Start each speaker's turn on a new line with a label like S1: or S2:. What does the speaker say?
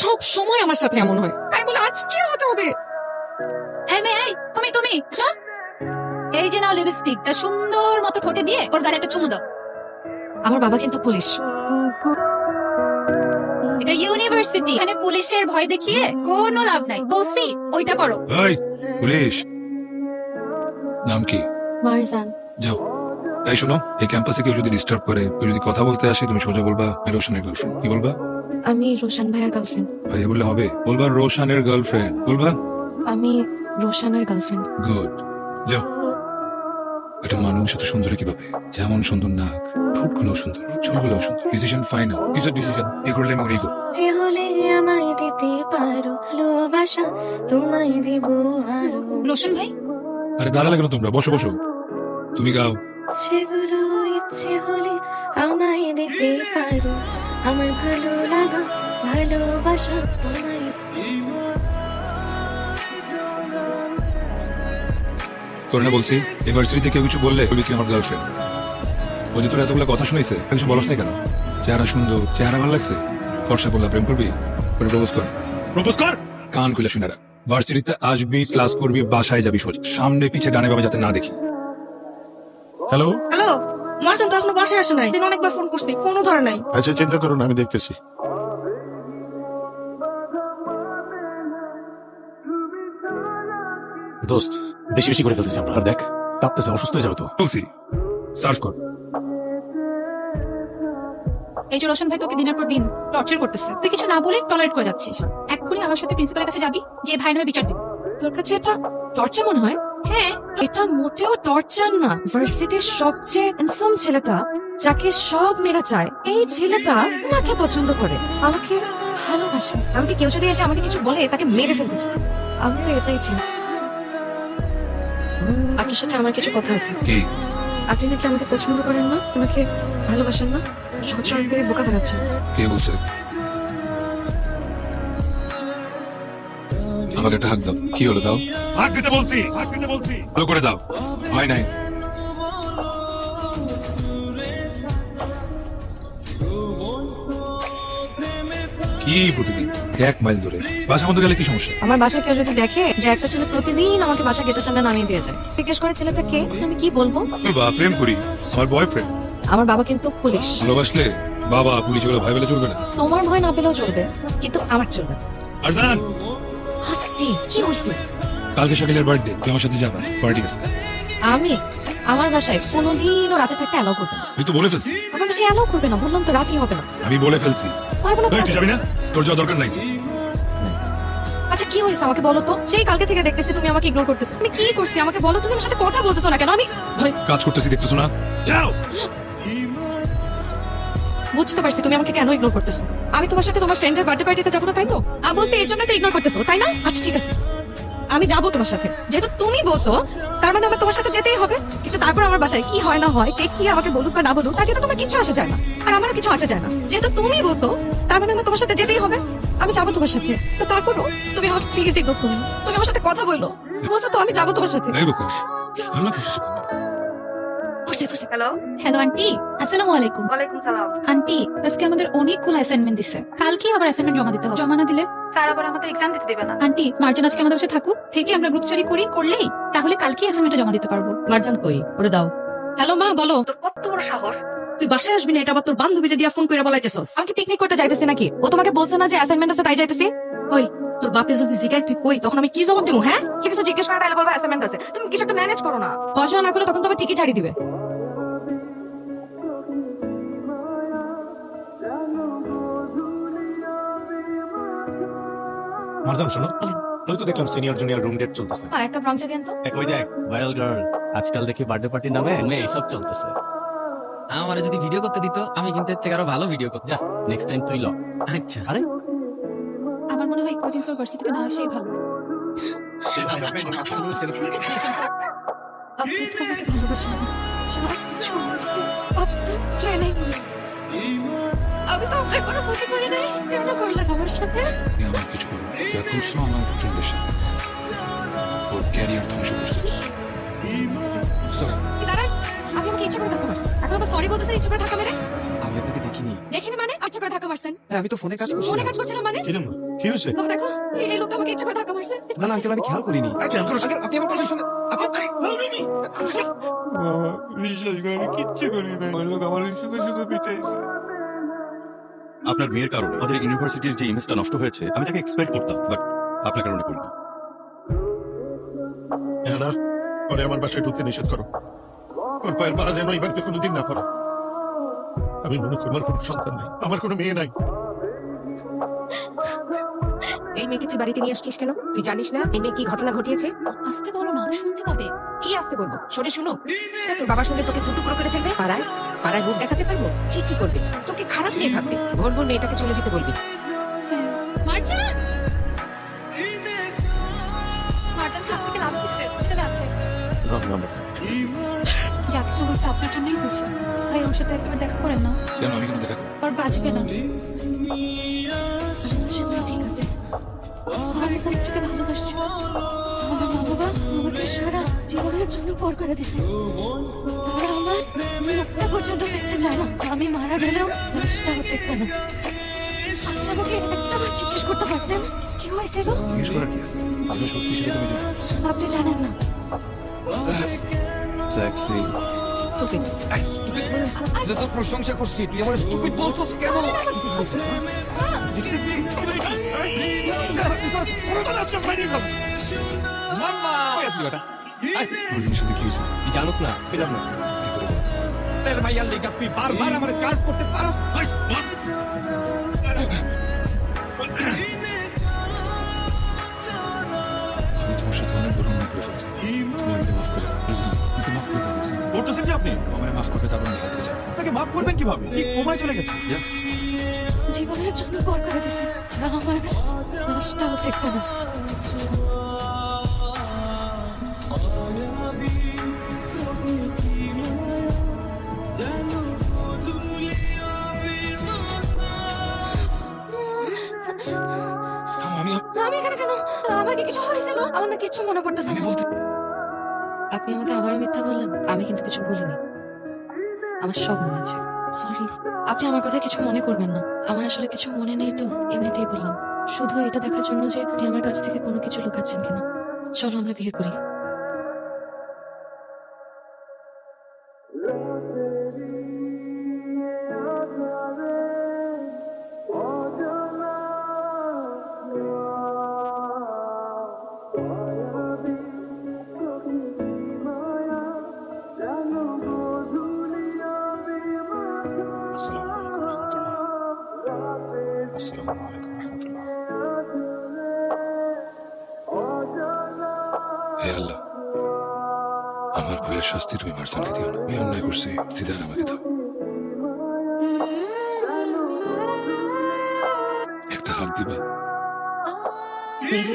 S1: সব সময় আমার সাথে এমন হয়, তাই বলে আজকে হতে হবে?
S2: এই মেয়ে, এই তুমি শোন, এই যে নাও লিপস্টিকটা সুন্দর মতো ঠোঁটে দিয়ে ওর গালে একটা চুমু দাও।
S1: আমার বাবা কিন্তু পুলিশ।
S2: এটা ইউনিভার্সিটি, এখানে পুলিশের ভয় দেখিয়ে কোনো লাভ নাই। বলছি ওইটা করো।
S3: এই পুলিশ, নাম কি?
S1: মারজান।
S3: যাও। এই শোনো, এই ক্যাম্পাসে কেউ যদি ডিস্টার্ব করে, কেউ যদি কথা বলতে আসে, তুমি সোজা বলবা আমি রোশনের গার্লফ্রেন্ড। কি বলবা?
S1: আমি রোশন ভাইয়ের গার্লফ্রেন্ড।
S3: ভাইয়া বললে হবে? বলবা রোশনের গার্লফ্রেন্ড। বলবা
S1: আমি রোশনের গার্লফ্রেন্ড।
S3: গুড। যাও। একটা মানুষ এত সুন্দর কিভাবে? যেমন সুন্দর নাক, ঠোঁটগুলো সুন্দর, চুলগুলো সুন্দর। Decision final. কিসের ডিসিশন? এই করলে আমি ওই করব।
S1: হলে আমায় দিতে পারো ভালোবাসা, তোমায় দিব আরো।
S2: রোশন ভাই,
S3: আরে দাঁড়ালে কেন তোমরা? বসো বসো, তুমি গাও।
S1: সেগুলো ইচ্ছে হলে আমায় দিতে পারো, আমার ভালো লাগা ভালোবাসা তোমায়।
S3: তোর না বলছি ইউনিভার্সিটিতে কেউ কিছু বললে বলি তুই আমার গার্লফ্রেন্ড। ওই যে তোর এতগুলো কথা শুনেছে, কিছু বলস না কেন? চেহারা সুন্দর, চেহারা ভালো লাগছে, ফর্সা বললা প্রেম করবি, প্রপোজ কর। প্রপোজ কর। কান খুলে শুনে রাখ, ভার্সিটিতে আসবি, ক্লাস করবি, বাসায় যাবি সোজা, সামনে পিছে ডানে বামে যাতে না দেখি।
S4: হ্যালো।
S5: হ্যালো, মারজান তো এখনো বাসায় আসে নাই। দিন অনেকবার ফোন করছি, ফোনও ধরে নাই।
S4: আচ্ছা চিন্তা করুন, আমি দেখতেছি।
S6: দোস্ত, বেশি বেশি করে ফেলতেছি আমরা। আর দেখ, কাঁপতেছে, অসুস্থ হয়ে যাবে তো।
S3: বলছি সার্চ কর।
S2: এই যে রোশন ভাই তোকে দিনের পর দিন টর্চার করতেছে, তুই কিছু না বলে টলারেট করে যাচ্ছিস। এক্ষুনি আমার সাথে প্রিন্সিপালের কাছে যাবি, যে ভাই নামে বিচার দিবি।
S1: তোর কাছে এটা টর্চার মনে হয়?
S2: হ্যাঁ,
S1: এটা মোটেও টর্চার না। ভার্সিটির সবচেয়ে হ্যান্ডসাম ছেলেটা, যাকে সব মেয়েরা চায়, এই ছেলেটা আমাকে পছন্দ করে, আমাকে ভালোবাসে। আমাকে কেউ যদি এসে আমাকে কিছু বলে, তাকে মেরে ফেলতে চায়। আমি তো এটাই চিনছি। আপনার সাথে আমার কিছু কথা আছে।
S3: কি?
S1: আপনি নাকি আমাকে পছন্দ করেন না, আমাকে ভালোবাসেন না, সহজ সরলভাবে বোকা বানাচ্ছেন।
S3: কে বলছে? আমাকে একটা হাক দাও। কি হলো? দাও। হাক দিতে বলছি, হাক দিতে বলছি, ভালো করে দাও। হয় নাই। কি প্রতিদিন 1 মাইল ধরে বাসা মধ্যে গেলে কি সমস্যা?
S1: আমার বাসায় কেউ যদি দেখে যে একটা ছেলে প্রতিদিন আমাকে বাসা গেটের সামনে নামিয়ে দিয়ে যায়, জিজ্ঞেস করে ছেলেটা কে, আমি কি বলবো?
S3: বলবা প্রেম করি, আমার বয়ফ্রেন্ড।
S1: আমার বাবা কিন্তু পুলিশ।
S3: ভালোবাসলে বাবা পুলিশ বলে ভয় পেলে চলবে না।
S1: তোমার ভয় না পেলেও চলবে, কিন্তু আমার চলবে না।
S3: আরজান,
S1: হাসতে কি হয়েছে?
S3: কালকে শাকিলের বার্থডে, তুই আমার সাথে যাবা, পার্টি আছে।
S1: আমি আমার বাসায় কোনোদিনও রাতে থাকতে অ্যালাউ করবে না।
S3: তুই তো বলে ফেলছি।
S1: আমার বাসায় অ্যালাউ করবে না, বললাম তো, রাজি হবে না।
S3: আমি বলে ফেলছি।
S1: পারবো না তো
S3: এই, তুই
S1: রাজি।
S3: যাবি না? তোর যাওয়া দরকার নাই।
S1: আচ্ছা কি হয়েছে আমাকে বলো তো? সেই কালকে থেকে দেখতেছি তুমি আমাকে ইগনোর করতেছো। আমি কি করছি আমাকে বলো? তুমি আমার সাথে কথা বলতেছো না কেন? আমি
S3: কাজ করতেছি, দেখতেছো না? যাও।
S1: বুঝতে পারছি তুমি আমাকে কেন ইগনোর করতেছো। আমি তোমার সাথে তোমার ফ্রেন্ডের বার্থডে পার্টিতে যাবো না, তাই তো? বলছি এর জন্য তো ইগনোর করতেছো, তাই না? আচ্ছা ঠিক আছে, আমি যাবো তোমার সাথে, যেহেতু তুমি বলছো, তার মানে আমার তোমার সাথে যেতেই হবে। কিন্তু তারপর আমার বাসায় কি হয় না হয়, কে কি আমাকে বলুক বা না বলুক, তাকে তো তোমার কিছু আসে যায় না, আর আমারও কিছু আসে যায় না। যেহেতু তুমি বলছো, তার মানে আমার তোমার সাথে যেতেই হবে। আমি যাবো তোমার সাথে, তো তারপরও তুমি আমাকে প্লিজ ইগনোর করো না। তুমি আমার সাথে কথা বললো, বলছো তো আমি যাবো তোমার সাথে।
S3: এই বোকা, ভালো করছিস কেন?
S5: হ্যালো,
S2: হ্যালো আন্টি, আসসালামু আলাইকুম।
S5: ওয়ালাইকুম সালাম।
S2: আন্টি, আজকে আমাদের অনেকগুলো অ্যাসাইনমেন্ট দিছে, কালকে আবার অ্যাসাইনমেন্ট জমা দিতে হবে। জমা না দিলে
S5: স্যার আবার আমাদের এক্সাম দিতে দেবে না।
S2: আন্টি, মার্জান আজকে আমাদের বাসায় থাকুক, থেকে আমরা গ্রুপ স্টাডি করলেই তাহলে কালকে অ্যাসাইনমেন্টটা জমা দিতে পারবো।
S7: মার্জান কই, ওরে দাও।
S1: হ্যালো মা, বলো।
S5: তোর কত বড় সাহস?
S7: তুই বাসায় আসবি না, এটা আবার তোর বান্ধবীরা দিয়া ফোন করে বলাইতেছস।
S1: আমি কি পিকনিক করতে যাইতেছি নাকি? ও তোমাকে বলছে না যে অ্যাসাইনমেন্ট আছে তাই যাইতেছি?
S7: ওই তোর বাপে যদি জিগাই তুই কই, তখন আমি কি জবাব দেবো? হ্যাঁ,
S1: কি কিছু জিজ্ঞেস করে তাহলে বলবো অ্যাসাইনমেন্ট আছে। তুমি কিছু একটা ম্যানেজ করো না। পড়াশোনা না করলে তখন তো আবার ঠিকই ছাড়ি দিবে।
S6: মারজান শোনো, ওই তো দেখলাম সিনিয়র জুনিয়র রুম ডেট চলতেছে।
S1: একটা ব্রাঞ্চে দেন তো।
S6: ওই দেখ, ভাইরাল গার্ল, আজকাল দেখি বার্থডে পার্টির নামে এইসব চলতেছে।
S8: আমার যদি ভিডিও করতে দিত, আমি কিন্তু এর থেকে আরো ভালো ভিডিও করতাম।
S6: যা, নেক্সট টাইম তুই ল।
S8: আচ্ছা,
S6: আরে
S2: আমার মনে হয় কদিন পর ভার্সিটিতে না আসাই ভালো।
S1: আপনি তো আমাকে ভালোবাসেন না। যা কিছু হয়েছে আপনার প্ল্যানে হয়েছে। আমি তো আপনার কোনো ক্ষতি করি নাই, কেন করলেন আমার সাথে?
S3: তুমি আমার কিছু করো না। যা করছো আমার ফ্রেন্ডের সাথে, ওর ক্যারিয়ার ধ্বংস করছিস।
S1: দাঁড়ান, আপনি আমাকে ইচ্ছা করে ধাক্কা মারছেন, এখন আবার সরি বলতেছেন ইচ্ছা করে ধাক্কা মেরে?
S8: দেখিনি।
S1: দেখিনি মানে আচ্ছা করে ধাক্কা মারছেন।
S8: হ্যাঁ, আমি তো ফোনে কাজ করছি।
S1: ফোনে কাজ করছিলাম মানে?
S4: কিরম না? কি হয়েছে?
S1: বাবা দেখো, এই লোকটা আমাকে ইচ্ছা করে ধাক্কা মারছে।
S8: না না আঙ্কেল, আমি খেয়াল করিনি। আঙ্কেল, আপনি আমার কথা শুনে
S9: আপনার মেয়ের কারণে আমাদের ইউনিভার্সিটির যে ইমেজটা নষ্ট হয়েছে, আমি তাকে এক্সপেক্ট করতাম, বাট আপনার কারণে করিনি।
S4: হ্যাঁ না, পরে আমার বাসায় ঢুকতে নিষেধ করো। ওর পায়ের পাড়া যেন এই বাড়িতে কোনোদিন না পড়ে। আমি মনে করি আমার কোনো সন্তান নাই, আমার কোনো মেয়ে নাই।
S10: এই মেয়েকে তুই বাড়িতে নিয়ে আসছিস কেন? তুই জানিস না এই মেয়ে কি ঘটনা ঘটিয়েছে?
S2: আসতে বলো না, শুনতে পাবে।
S10: কি আসতে বলবো? সরে শুনো। তোর বাবা শুনলে তোকে টুকরো করে ফেলবে। পাড়ায় পাড়ায় মুখ দেখাতে পারবো? চিচি করবে, তোকে খারাপ মেয়ে ভাববে। ভোর ভোর মেয়েটাকে চলে যেতে বলবি।
S2: মার্জান! মার্জান ছাদ থেকে লাফ দিচ্ছে, ভিতরে আছে। যা কিছু হয়েছে আপনার জন্যই হয়েছে। ভাই ওর সাথে একবার দেখা করেন না,
S3: কেন আমি কেন দেখা করবো?
S2: ওর বাঁচবে না।
S1: সেটা ঠিক আছে। আমি সাবিত্রীকে ভালোবাসছি। আমার মা বাবা আমাকে সারা জীবনের জন্য পর করে দিছে। তারা আমার মুখটা পর্যন্ত দেখতে চায় না। আমি মারা গেলেও লাশটাও দেখবে না। আপনি আমাকে একটাবার জিজ্ঞেস করতে পারতেন কি হয়েছে গো?
S3: জিজ্ঞেস করার কি আছে? আমি সত্যি সেটা তুমি জানো।
S1: আপনি জানেন না।
S10: Stupid.
S8: তুই তো প্রশংসা করছি, তুই আমার স্টুপিড বলছস কেন? মাম্মা! কই আসলি বেটা?
S3: ওর জিনিস সাথে কি হয়েছে?
S6: তুই জানোস না? পেলাম না।
S8: তোর মাইয়ার লেগা তুই বারবার আমার চার্জ করতে পারস।
S3: আমি তোমার সাথে অনেক বড় অন্যায় করে ফেলছি। তুমি আমাকে মাফ করে দাও। রিজওয়ান, আমাকে মাফ করে দাও রিজওয়ান।
S9: করতেছেন কি আপনি?
S3: আমাকে মাফ করবে, তারপর আমি হাতে যাও।
S9: আপনাকে মাফ করবেন কিভাবে? এই কোমায় চলে গেছে।
S3: Yes.
S1: জীবনের জন্য পর করে দিছে। আমার লাশটাও দেখবে না।
S3: থামো, আমি
S1: আমি এখানে কেন? আমার কি কিছু হয়েছিল? আমার না কিছু মনে পড়তেছে না।
S3: বলতে
S1: আপনি আমাকে আবারও মিথ্যা বললেন। আমি কিন্তু কিছু বলিনি। আমার সব মনে আছে। সরি, আপনি আমার কথা কিছু মনে করবেন না। আমার আসলে কিছু মনে নেই তো, এমনিতেই বললাম। শুধু এটা দেখার জন্য যে আপনি আমার কাছ থেকে কোনো কিছু লুকাচ্ছেন কিনা। চলো আমরা বিয়ে করি।
S3: হে আল্লাহ, আমার ভুলের শাস্তি তুমি মারজানকে দিও না। আমি অন্যায় করছি, সিদার আমাকে দাও। একটা হাত দিবা?
S10: নিজে